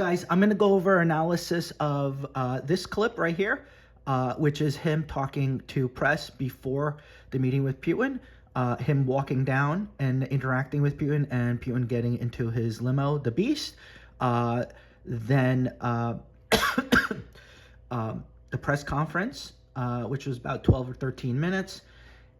Guys, I'm going to go over analysis of this clip right here, which is him talking to press before the meeting with Putin, him walking down and interacting with Putin, and Putin getting into his limo, the Beast. Then the press conference, which was about 12 or 13 minutes,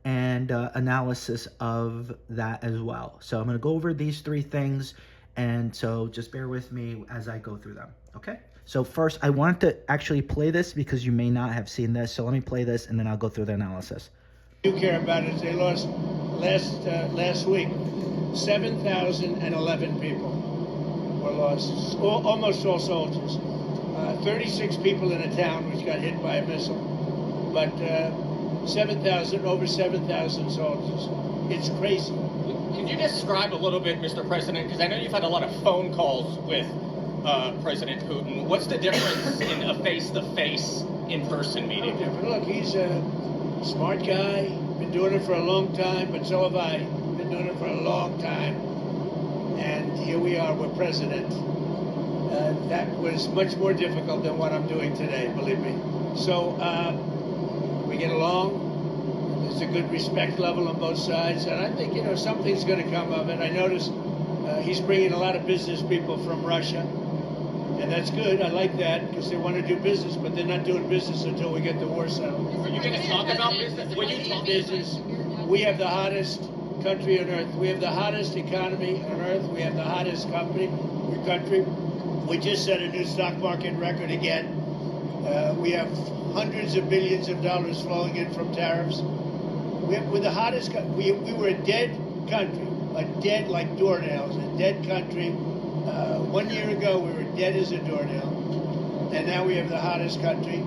and analysis of that as well. So I'm going to go over these three things, and so just bear with me as I go through them, okay? So first, I want to actually play this because you may not have seen this, so let me play this, and then I'll go through the analysis. You care about it. They lost last week. 7,011 people were lost, almost all soldiers. 36 people in a town which got hit by a missile, but over 7,000 soldiers. It's crazy. Can you describe a little bit, Mr. President, because I know you've had a lot of phone calls with President Putin. What's the difference in a face-to-face, in-person meeting? Look, he's a smart guy, been doing it for a long time, but so have I. Been doing it for a long time. And here we are, we're president. That was much more difficult than what I'm doing today, believe me. So we get along. There's a good respect level on both sides, and I think, something's going to come of it. I noticed he's bringing a lot of business people from Russia, and that's good. I like that because they want to do business, but they're not doing business until we get the war settled. Are you going to talk about business? When you talk business, we have the hottest country on earth. We have the hottest economy on earth. We have the hottest country. We just set a new stock market record again. We have hundreds of billions of dollars flowing in from tariffs. We're the hottest. We were a dead country, like doornails, a dead country. 1 year ago, we were dead as a doornail, and now we have the hottest country.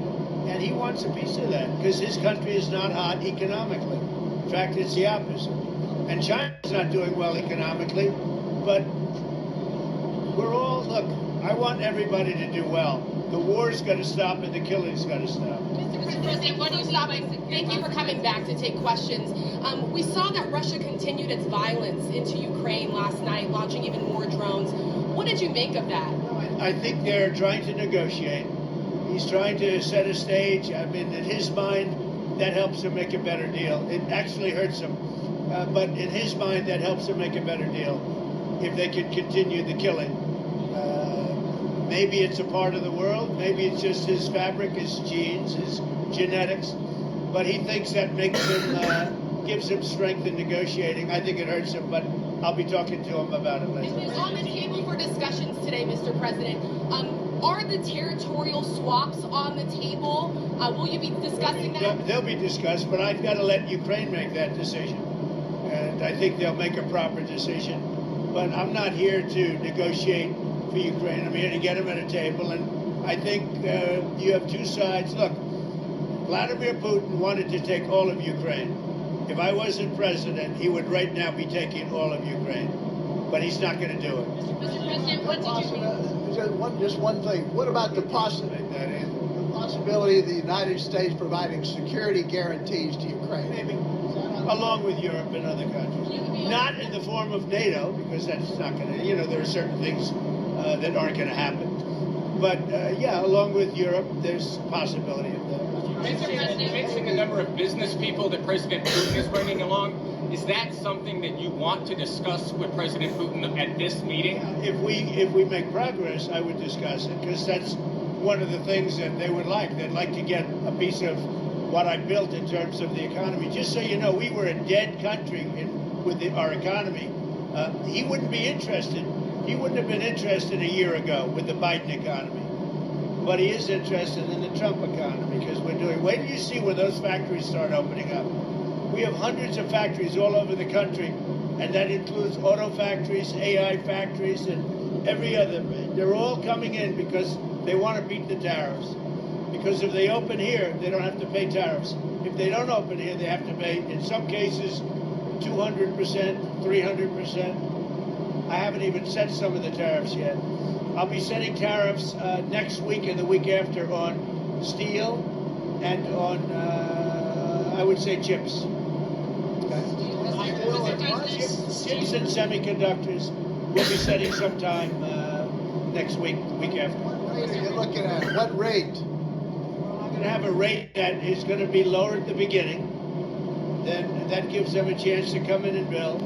And he wants a piece of that because his country is not hot economically. In fact, it's the opposite. And China's not doing well economically, but look, I want everybody to do well. The war's got to stop and the killing's got to stop. Mr. President, what do you stop? Thank you for coming back to take questions. We saw that Russia continued its violence into Ukraine last night, launching even more drones. What did you make of that? I think they're trying to negotiate. He's trying to set a stage. I mean, in his mind, that helps him make a better deal. It actually hurts him. But in his mind, that helps him make a better deal if they could continue the killing. Maybe it's a part of the world. Maybe it's just his fabric, his genes, his genetics. But he thinks that makes him, gives him strength in negotiating. I think it hurts him, but I'll be talking to him about it later. On the table for discussions today, Mr. President, are the territorial swaps on the table? Will you be discussing that? They'll be discussed, but I've got to let Ukraine make that decision. And I think they'll make a proper decision. But I'm not here to negotiate for Ukraine. I'm here to get them at a table, and I think you have two sides. Look, Vladimir Putin wanted to take all of Ukraine. If I wasn't president, he would right now be taking all of Ukraine, but he's not going to do it. Mr. President, what did you mean? Just one thing. What about the possibility of the United States providing security guarantees to Ukraine? Maybe, along with Europe and other countries. Not in the form of NATO, because that's not going to, there are certain things that aren't going to happen. But, yeah, along with Europe, there's a possibility of that. Mentioning the number of business people that President Putin is bringing along, is that something that you want to discuss with President Putin at this meeting? If we make progress, I would discuss it, because that's one of the things that they would like. They'd like to get a piece of what I built in terms of the economy. Just so you know, we were a dead country with our economy. He wouldn't be interested. He wouldn't have been interested a year ago with the Biden economy. But he is interested in the Trump economy because we're doing. Wait till you see when those factories start opening up. We have hundreds of factories all over the country, and that includes auto factories, AI factories, and every other. They're all coming in because they want to beat the tariffs. Because if they open here, they don't have to pay tariffs. If they don't open here, they have to pay, in some cases, 200%, 300%. I haven't even set some of the tariffs yet. I'll be setting tariffs next week and the week after on steel and on, I would say, chips. Chips and semiconductors we'll be setting sometime next week, the week after. What rate are you looking at? What rate? I'm going to have a rate that is going to be lower at the beginning. Then that gives them a chance to come in and build,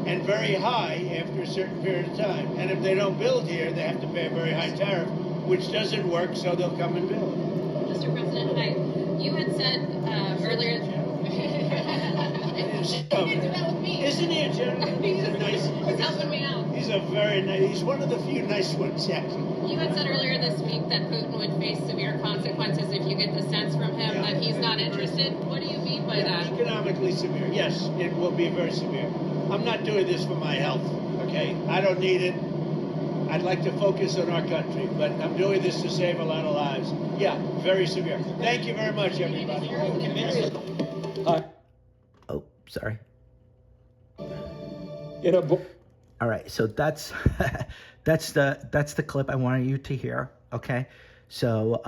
and very high after a certain period of time. And if they don't build here, they have to pay a very high tariff, which doesn't work, so they'll come and build. Mr. President, hi. You had said earlier. Isn't he a gentleman? He's a nice. He's helping me out. He's a very nice. He's one of the few nice ones, actually. You had said earlier this week that Putin would face severe consequences if you get the sense from him that he's not interested. What do you mean by that? Economically severe. Yes, it will be very severe. I'm not doing this for my health. Okay, I don't need it. I'd like to focus on our country, but I'm doing this to save a lot of lives. Yeah, very severe. Thank you very much, everybody. Oh, sorry. In a book. All right, so that's that's the clip I wanted you to hear. Okay, so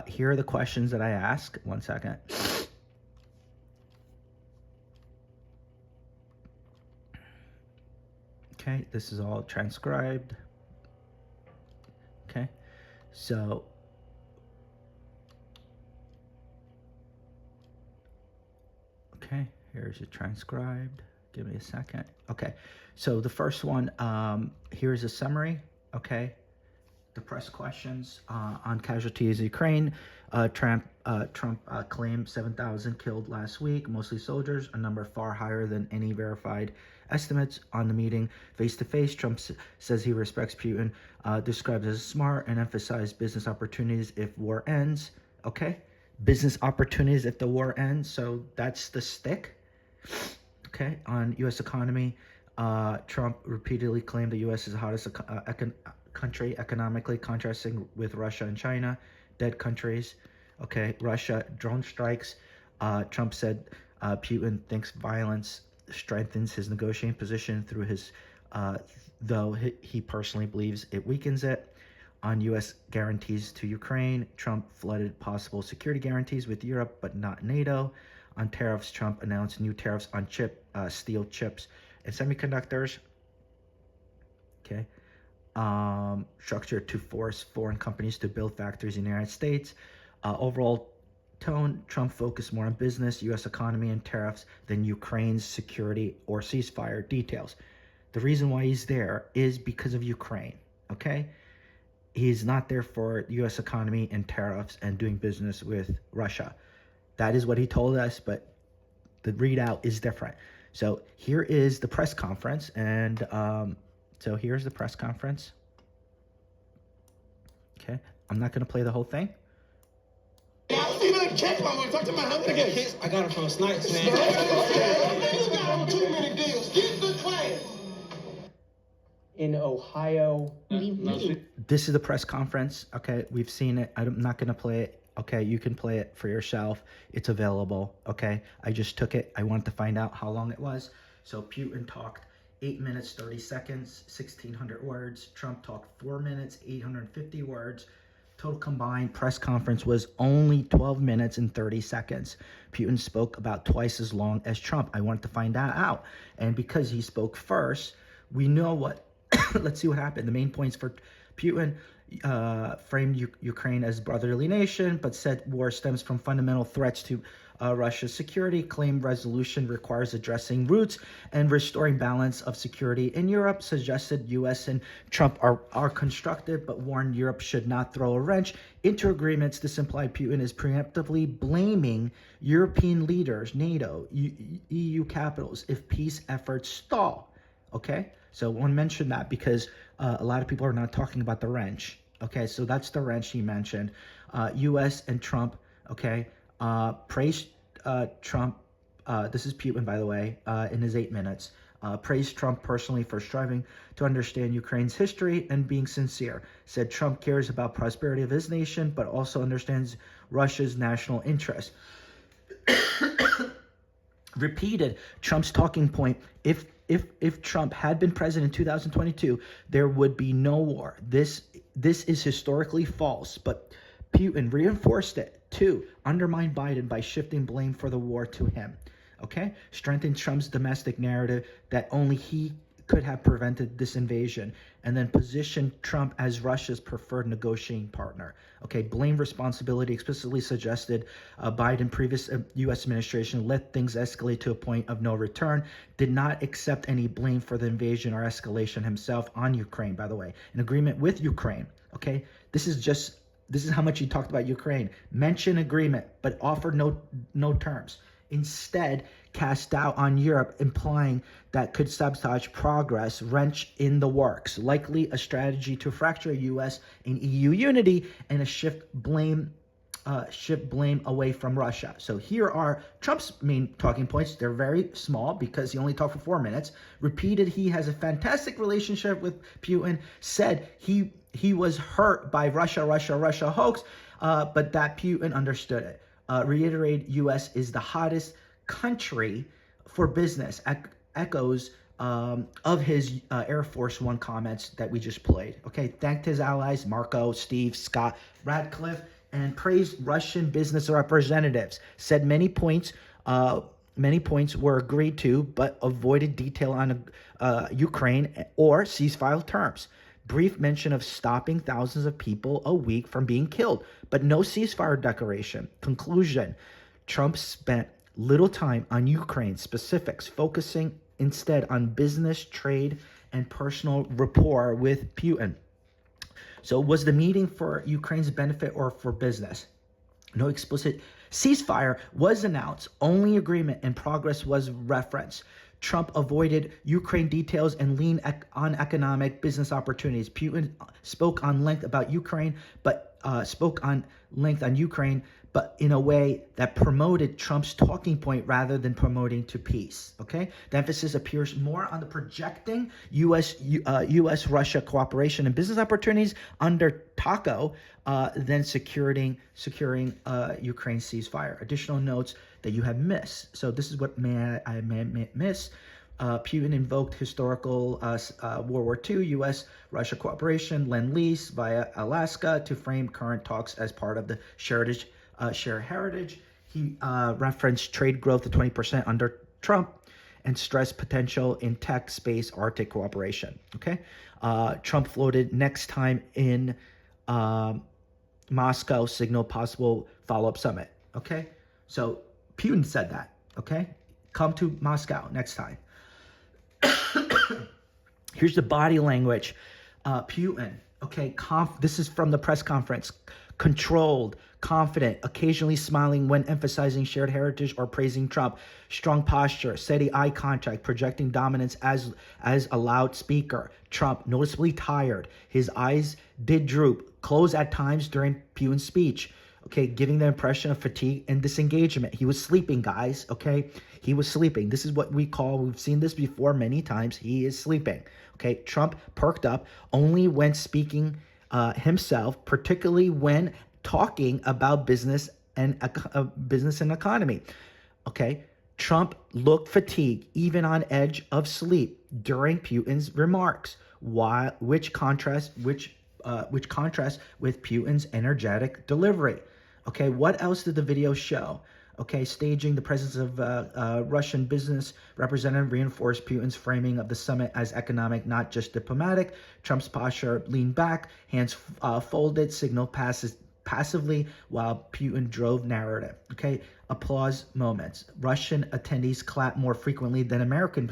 here are the questions that I ask. 1 second. Okay, this is all transcribed. Okay, so okay, here's it transcribed. Give me a second. Okay, so the first one, here's a summary. Okay, the press questions on casualties in Ukraine. Trump claimed 7,000 killed last week, mostly soldiers, a number far higher than any verified estimates. On the meeting face-to-face, Trump says he respects Putin, describes as smart, and emphasized business opportunities if war ends. Okay, business opportunities if the war ends. So that's the stick. Okay, on U.S. economy, Trump repeatedly claimed the U.S. is the hottest country economically, contrasting with Russia and China, dead countries. Okay, Russia drone strikes. Trump said Putin thinks violence strengthens his negotiating position through his, though he personally believes it weakens it. On U.S. guarantees to Ukraine, Trump flooded possible security guarantees with Europe, but not NATO. On tariffs, Trump announced new tariffs on steel chips and semiconductors. Okay. Structure to force foreign companies to build factories in the United States. Overall tone, Trump focused more on business, U.S. economy, and tariffs than Ukraine's security or ceasefire details. The reason why he's there is because of Ukraine, okay? He's not there for U.S. economy and tariffs and doing business with Russia. That is what he told us, but the readout is different. So here is the press conference, and so here's the press conference. Okay, I'm not going to play the whole thing. I got it from Snipes, man. In Ohio. This is the press conference. Okay, we've seen it. I'm not going to play it. Okay, you can play it for yourself. It's available. Okay, I just took it. I wanted to find out how long it was. So Putin talked 8 minutes, 30 seconds, 1,600 words. Trump talked 4 minutes, 850 words. Total combined press conference was only 12 minutes and 30 seconds. Putin spoke about twice as long as Trump. I wanted to find that out. And because he spoke first, we know what, let's see what happened. The main points for Putin, framed Ukraine as a brotherly nation, but said war stems from fundamental threats to Russia's security, claimed resolution requires addressing roots and restoring balance of security in Europe, suggested U.S. and Trump are constructive, but warned Europe should not throw a wrench into agreements. This implied Putin is preemptively blaming European leaders, NATO, EU capitals, if peace efforts stall. Okay, so I want to mention that because a lot of people are not talking about the wrench. Okay, so that's the wrench he mentioned. U.S. and Trump, okay, praised Trump. This is Putin, by the way, in his 8 minutes. Praised Trump personally for striving to understand Ukraine's history and being sincere. Said Trump cares about prosperity of his nation, but also understands Russia's national interest. Repeated Trump's talking point, if Trump had been president in 2022, there would be no war. This is historically false, but Putin reinforced it to undermine Biden by shifting blame for the war to him. Okay? Strengthen Trump's domestic narrative that only he could have prevented this invasion, and then position Trump as Russia's preferred negotiating partner. Okay, blame responsibility explicitly suggested Biden previous U.S. administration let things escalate to a point of no return, did not accept any blame for the invasion or escalation himself on Ukraine, by the way. An agreement with Ukraine, okay? This is how much he talked about Ukraine. Mention agreement, but offered no terms. Instead, cast doubt on Europe, implying that could sabotage progress, wrench in the works, likely a strategy to fracture U.S. and EU unity and a shift blame away from Russia. So here are Trump's main talking points. They're very small because he only talked for 4 minutes. Repeated he has a fantastic relationship with Putin. Said he was hurt by Russia hoax, but that Putin understood it. Reiterated U.S. is the hottest country for business. Echoes of his Air Force One comments that we just played. Okay, thanked his allies, Marco, Steve, Scott, Radcliffe, and praised Russian business representatives. Said many points were agreed to, but avoided detail on Ukraine or ceasefire terms. Brief mention of stopping thousands of people a week from being killed, but no ceasefire declaration. Conclusion: Trump spent little time on Ukraine specifics, focusing instead on business, trade, and personal rapport with Putin. So was the meeting for Ukraine's benefit or for business? No explicit ceasefire was announced. Only agreement and progress was referenced. Trump avoided Ukraine details and leaned on economic business opportunities. Putin spoke on length about Ukraine, but but in a way that promoted Trump's talking point rather than promoting to peace. Okay, the emphasis appears more on the projecting U.S.-Russia cooperation and business opportunities under TACO than securing Ukraine ceasefire. Additional notes that you have missed. So this is what I may miss. Putin invoked historical World War II U.S.-Russia cooperation, Lend-Lease via Alaska to frame current talks as part of the shared heritage. He referenced trade growth of 20% under Trump and stressed potential in tech, space, Arctic cooperation. Okay, Trump floated next time in Moscow, signal possible follow-up summit. Okay, so Putin said that. Okay, come to Moscow next time. Here's the body language. Putin, okay, this is from the press conference. Controlled, confident, occasionally smiling when emphasizing shared heritage or praising Trump. Strong posture, steady eye contact, projecting dominance as a loudspeaker. Trump, noticeably tired. His eyes did droop, close at times during Putin's speech. Okay, giving the impression of fatigue and disengagement. He was sleeping, guys, okay? He was sleeping. This is what we've seen this before many times. He is sleeping, okay? Trump perked up only when speaking himself, particularly when talking about business and economy, okay? Trump looked fatigued, even on edge of sleep during Putin's remarks, which contrasts with Putin's energetic delivery. Okay, what else did the video show? Okay, staging the presence of Russian business representative reinforced Putin's framing of the summit as economic, not just diplomatic. Trump's posture leaned back, hands folded, signaled passively while Putin drove narrative. Okay, applause moments. Russian attendees clapped more frequently than American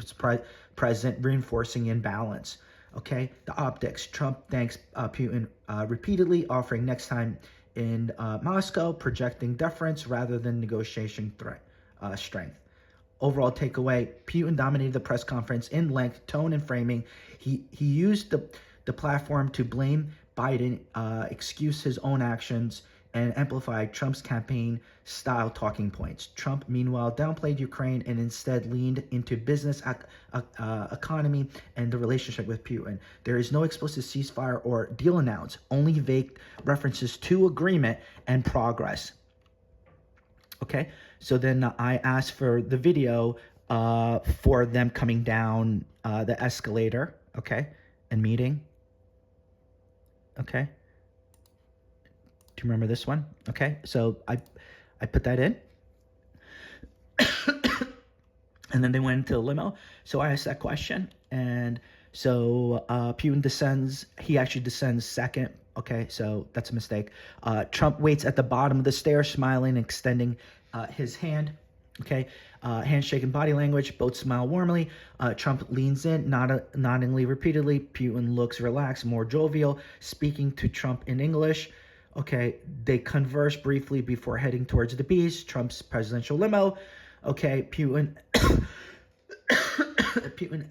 president, reinforcing imbalance. Okay, the optics. Trump thanks Putin repeatedly, offering next time in Moscow, projecting deference rather than negotiation strength. Overall takeaway, Putin dominated the press conference in length, tone, and framing. He used the platform to blame Biden, excuse his own actions, and amplify Trump's campaign-style talking points. Trump, meanwhile, downplayed Ukraine and instead leaned into business, economy, and the relationship with Putin. There is no explicit ceasefire or deal announced, only vague references to agreement and progress. Okay, so then I asked for the video for them coming down the escalator, okay, and meeting. Okay. Do you remember this one? Okay, so I put that in. And then they went into the limo. So I asked that question. And so Putin descends. He actually descends second. Okay, so that's a mistake. Trump waits at the bottom of the stairs, smiling and extending his hand. Okay, handshake and body language, both smile warmly. Trump leans in, noddingly repeatedly. Putin looks relaxed, more jovial, speaking to Trump in English. Okay, they converse briefly before heading towards the beach, Trump's presidential limo. Okay, Putin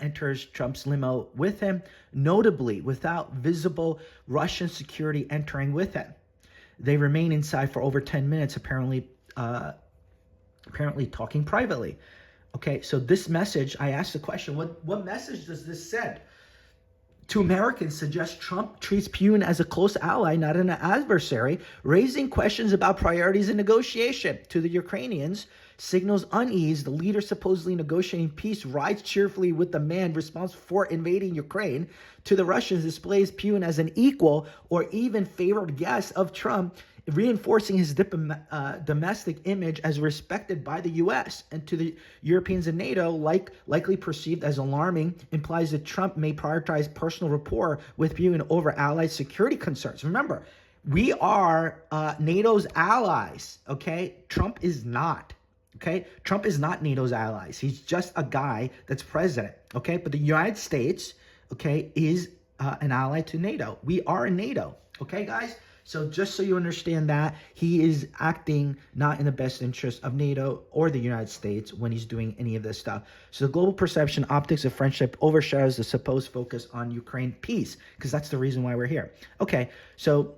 enters Trump's limo with him, notably without visible Russian security entering with him. They remain inside for over 10 minutes, apparently talking privately. Okay, so this message, I asked the question, what message does this send? To Americans suggests Trump treats Putin as a close ally, not an adversary, raising questions about priorities in negotiation. To the Ukrainians, signals unease. The leader supposedly negotiating peace rides cheerfully with the man responsible for invading Ukraine. To the Russians, displays Putin as an equal or even favored guest of Trump, reinforcing his domestic image as respected by the U.S. And to the Europeans and NATO, likely perceived as alarming, implies that Trump may prioritize personal rapport with Putin over allied security concerns. Remember, we are NATO's allies, okay? Trump is not, okay? Trump is not NATO's allies. He's just a guy that's president, okay? But the United States, okay, is an ally to NATO. We are in NATO, okay, guys? So just so you understand that, he is acting not in the best interest of NATO or the United States when he's doing any of this stuff. So the global perception, optics of friendship overshadows the supposed focus on Ukraine peace, because that's the reason why we're here. Okay, so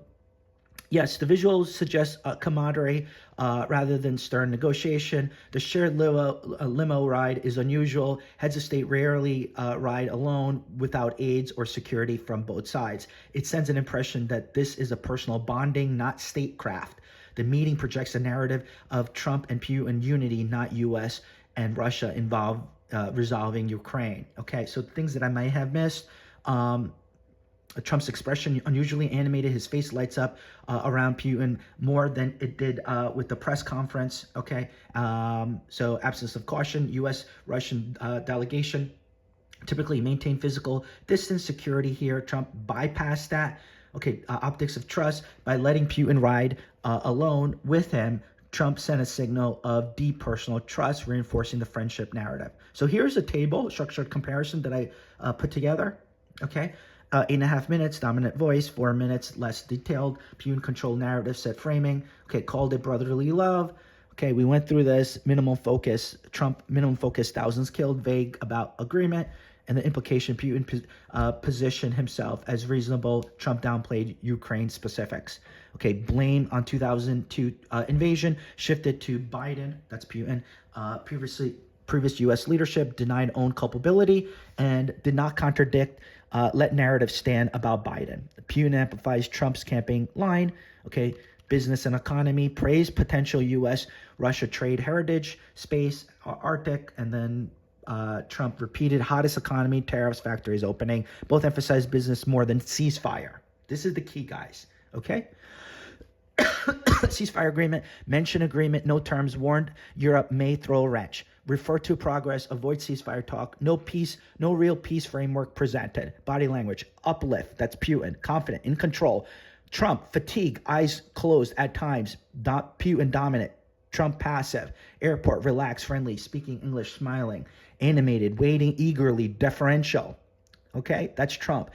yes, the visuals suggest camaraderie rather than stern negotiation. The shared limo ride is unusual. Heads of state rarely ride alone without aides or security from both sides. It sends an impression that this is a personal bonding, not statecraft. The meeting projects a narrative of Trump and Putin unity, not U.S. and Russia involved resolving Ukraine. Okay, so things that I might have missed. Trump's expression unusually animated. His face lights up around Putin more than it did with the press conference. Okay, so absence of caution. U.S.-Russian delegation typically maintain physical distance. Security here. Trump bypassed that. Okay, optics of trust by letting Putin ride alone with him. Trump sent a signal of deep personal trust, reinforcing the friendship narrative. So here's a table, structured comparison that I put together. Okay. 8.5 minutes, dominant voice. 4 minutes, less detailed. Putin controlled narrative, set framing. Okay, called it brotherly love. Okay, we went through this. Minimum focus. Trump, minimum focus, thousands killed. Vague about agreement. And the implication, Putin positioned himself as reasonable. Trump downplayed Ukraine specifics. Okay, blame on 2002 invasion. Shifted to Biden. That's Putin. Previous U.S. leadership denied own culpability and did not contradict let narrative stand about Biden. Putin amplifies Trump's campaign line. Okay, business and economy, praise potential U.S.-Russia trade heritage, space, Arctic, and then Trump repeated hottest economy, tariffs, factories opening. Both emphasize business more than ceasefire. This is the key, guys. Okay. Ceasefire agreement, mention agreement, no terms, warned Europe may throw a wrench. Refer to progress, avoid ceasefire talk, no peace, no real peace framework presented. Body language, uplift, that's Putin, confident, in control. Trump, fatigue, eyes closed at times, Putin dominant. Trump passive, airport, relaxed, friendly, speaking English, smiling, animated, waiting eagerly, deferential. Okay, that's Trump.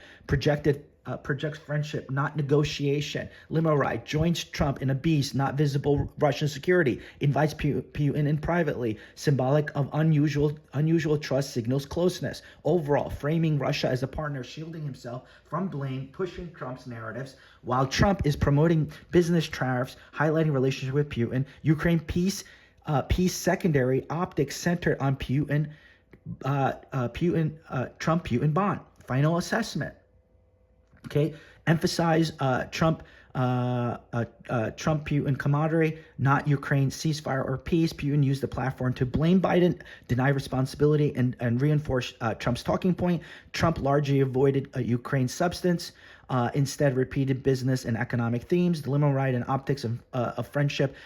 Projects friendship, not negotiation. Limo ride, joins Trump in a beast, not visible Russian security. Invites Putin in privately. Symbolic of unusual trust, signals closeness. Overall, framing Russia as a partner, shielding himself from blame, pushing Trump's narratives, while Trump is promoting business tariffs, highlighting relationship with Putin. Ukraine peace secondary, optics centered on Trump Putin bond. Final assessment. Okay, emphasize Trump Putin camaraderie, not Ukraine ceasefire or peace. Putin used the platform to blame Biden, deny responsibility, and reinforce Trump's talking point. Trump largely avoided Ukraine substance, instead repeated business and economic themes. The limo ride and optics of friendship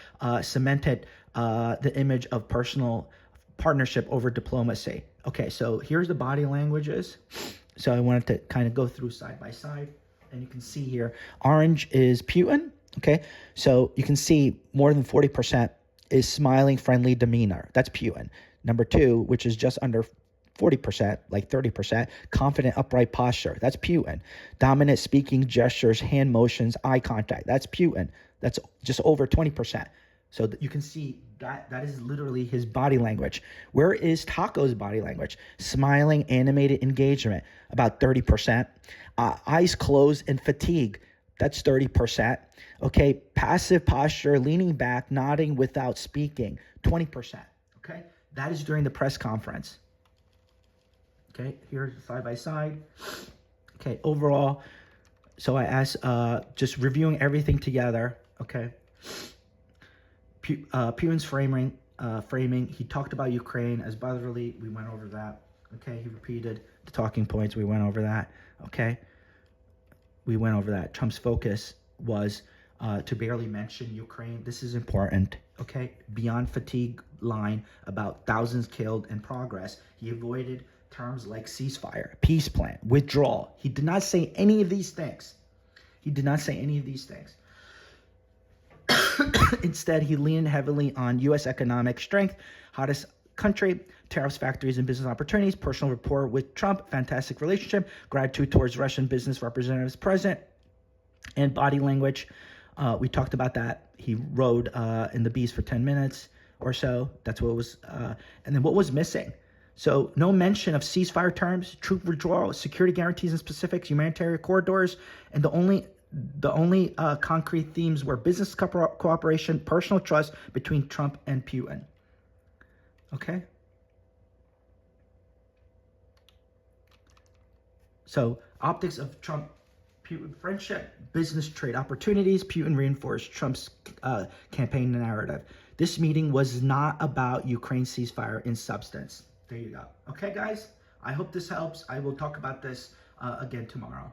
cemented the image of personal partnership over diplomacy. Okay, so here's the body languages. So I wanted to kind of go through side by side. And you can see here, orange is Putin. Okay, so you can see more than 40% is smiling, friendly demeanor. That's Putin. Number 2, which is just under 40%, like 30%, confident, upright posture. That's Putin. Dominant speaking gestures, hand motions, eye contact. That's Putin. That's just over 20%. So you can see that is literally his body language. Where is Taco's body language? Smiling, animated engagement, about 30%. Eyes closed and fatigue. That's 30%. Okay, passive posture, leaning back, nodding without speaking, 20%. Okay, that is during the press conference. Okay, here's side by side. Okay, overall, so I asked, just reviewing everything together. Okay, Putin's framing. He talked about Ukraine as brotherly. We went over that. Okay, he repeated the talking points. We went over that. Okay, we went over that. Trump's focus was to barely mention Ukraine. This is important. Okay, beyond fatigue line about thousands killed and progress. He avoided terms like ceasefire, peace plan, withdrawal. He did not say any of these things. Instead, he leaned heavily on U.S. economic strength, hottest country, tariffs, factories, and business opportunities, personal rapport with Trump, fantastic relationship, gratitude towards Russian business representatives present, and body language. We talked about that. He rode in the beast for 10 minutes or so. That's what was, and then what was missing? So no mention of ceasefire terms, troop withdrawal, security guarantees and specifics, humanitarian corridors, and the only concrete themes were business cooperation, personal trust between Trump and Putin. Okay? So optics of Trump-Putin friendship, business trade opportunities, Putin reinforced Trump's campaign narrative. This meeting was not about Ukraine ceasefire in substance. There you go. Okay, guys? I hope this helps. I will talk about this again tomorrow.